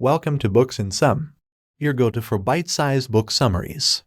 Welcome to Books in Sum, your go-to for bite-sized book summaries.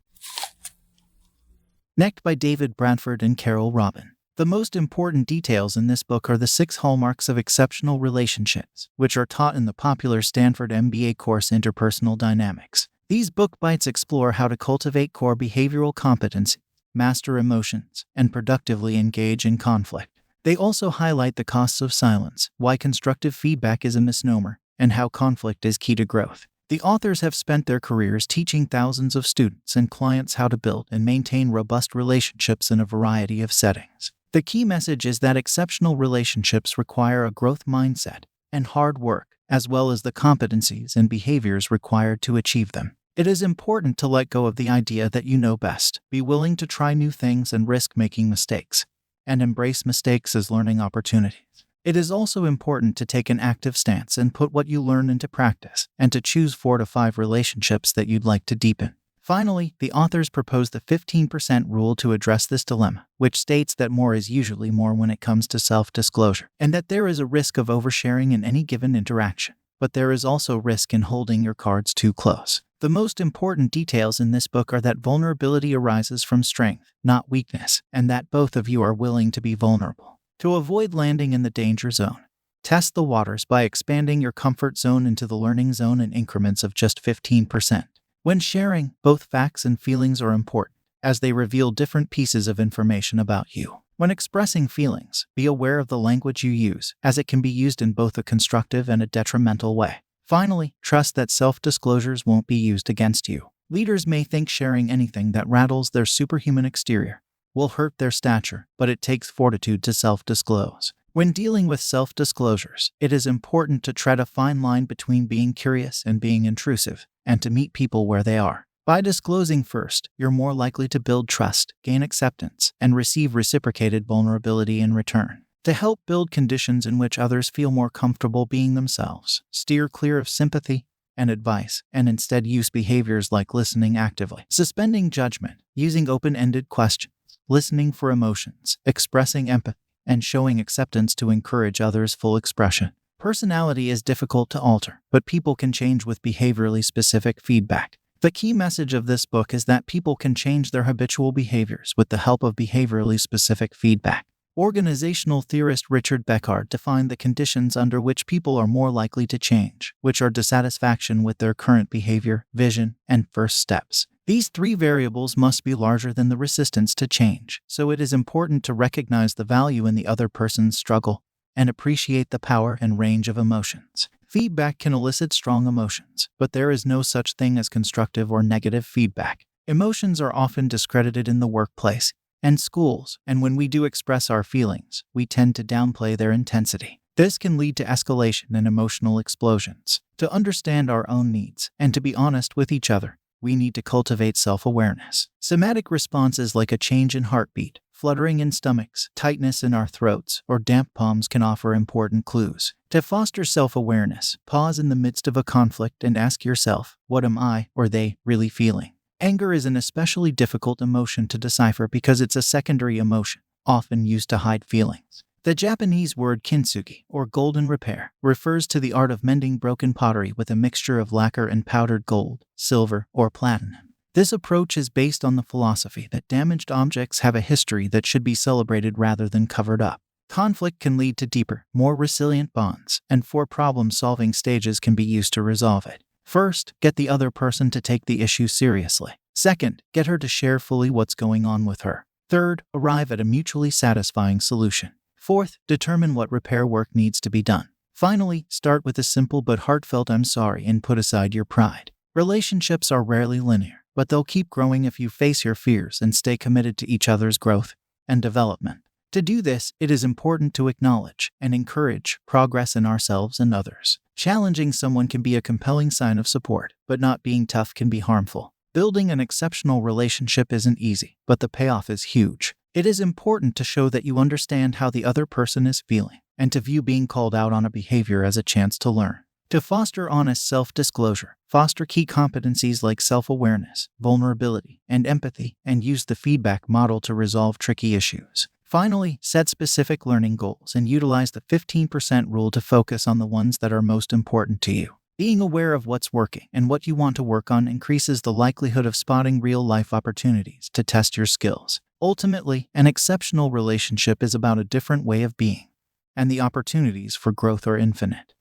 Necked by Bradford and Carole Robin. The most important details in this book are the 6 hallmarks of exceptional relationships, which are taught in the popular Stanford MBA course Interpersonal Dynamics. These book bites explore how to cultivate core behavioral competency, master emotions, and productively engage in conflict. They also highlight the costs of silence, why constructive feedback is a misnomer, and how conflict is key to growth. The authors have spent their careers teaching thousands of students and clients how to build and maintain robust relationships in a variety of settings. The key message is that exceptional relationships require a growth mindset and hard work, as well as the competencies and behaviors required to achieve them. It is important to let go of the idea that you know best, be willing to try new things and risk making mistakes, and embrace mistakes as learning opportunities. It is also important to take an active stance and put what you learn into practice, and to choose 4 to 5 relationships that you'd like to deepen. Finally, the authors propose the 15% rule to address this dilemma, which states that more is usually more when it comes to self-disclosure, and that there is a risk of oversharing in any given interaction, but there is also risk in holding your cards too close. The most important details in this book are that vulnerability arises from strength, not weakness, and that both of you are willing to be vulnerable. To avoid landing in the danger zone, test the waters by expanding your comfort zone into the learning zone in increments of just 15%. When sharing, both facts and feelings are important, as they reveal different pieces of information about you. When expressing feelings, be aware of the language you use, as it can be used in both a constructive and a detrimental way. Finally, trust that self-disclosures won't be used against you. Leaders may think sharing anything that rattles their superhuman exterior will hurt their stature, but it takes fortitude to self-disclose. When dealing with self-disclosures, it is important to tread a fine line between being curious and being intrusive, and to meet people where they are. By disclosing first, you're more likely to build trust, gain acceptance, and receive reciprocated vulnerability in return. To help build conditions in which others feel more comfortable being themselves, steer clear of sympathy and advice, and instead use behaviors like listening actively, suspending judgment, using open-ended questions, listening for emotions, expressing empathy, and showing acceptance to encourage others' full expression. Personality is difficult to alter, but people can change with behaviorally specific feedback. The key message of this book is that people can change their habitual behaviors with the help of behaviorally specific feedback. Organizational theorist Richard Beckard defined the conditions under which people are more likely to change, which are dissatisfaction with their current behavior, vision, and first steps. These 3 variables must be larger than the resistance to change, so it is important to recognize the value in the other person's struggle and appreciate the power and range of emotions. Feedback can elicit strong emotions, but there is no such thing as constructive or negative feedback. Emotions are often discredited in the workplace and schools, and when we do express our feelings, we tend to downplay their intensity. This can lead to escalation and emotional explosions. To understand our own needs and to be honest with each other, we need to cultivate self-awareness. Somatic responses like a change in heartbeat, fluttering in stomachs, tightness in our throats, or damp palms can offer important clues. To foster self-awareness, pause in the midst of a conflict and ask yourself, what am I or they really feeling? Anger is an especially difficult emotion to decipher because it's a secondary emotion, often used to hide feelings. The Japanese word kintsugi, or golden repair, refers to the art of mending broken pottery with a mixture of lacquer and powdered gold, silver, or platinum. This approach is based on the philosophy that damaged objects have a history that should be celebrated rather than covered up. Conflict can lead to deeper, more resilient bonds, and 4 problem-solving stages can be used to resolve it. First, get the other person to take the issue seriously. Second, get her to share fully what's going on with her. Third, arrive at a mutually satisfying solution. Fourth, determine what repair work needs to be done. Finally, start with a simple but heartfelt "I'm sorry" and put aside your pride. Relationships are rarely linear, but they'll keep growing if you face your fears and stay committed to each other's growth and development. To do this, it is important to acknowledge and encourage progress in ourselves and others. Challenging someone can be a compelling sign of support, but not being tough can be harmful. Building an exceptional relationship isn't easy, but the payoff is huge. It is important to show that you understand how the other person is feeling, and to view being called out on a behavior as a chance to learn. To foster honest self-disclosure, foster key competencies like self-awareness, vulnerability, and empathy, and use the feedback model to resolve tricky issues. Finally, set specific learning goals and utilize the 15% rule to focus on the ones that are most important to you. Being aware of what's working and what you want to work on increases the likelihood of spotting real-life opportunities to test your skills. Ultimately, an exceptional relationship is about a different way of being, and the opportunities for growth are infinite.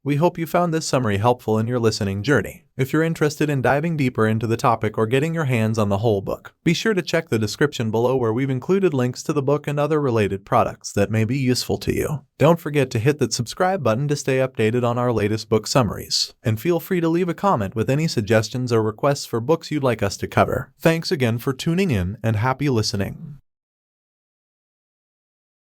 We hope you found this summary helpful in your listening journey. If you're interested in diving deeper into the topic or getting your hands on the whole book, be sure to check the description below where we've included links to the book and other related products that may be useful to you. Don't forget to hit that subscribe button to stay updated on our latest book summaries, and feel free to leave a comment with any suggestions or requests for books you'd like us to cover. Thanks again for tuning in, and happy listening.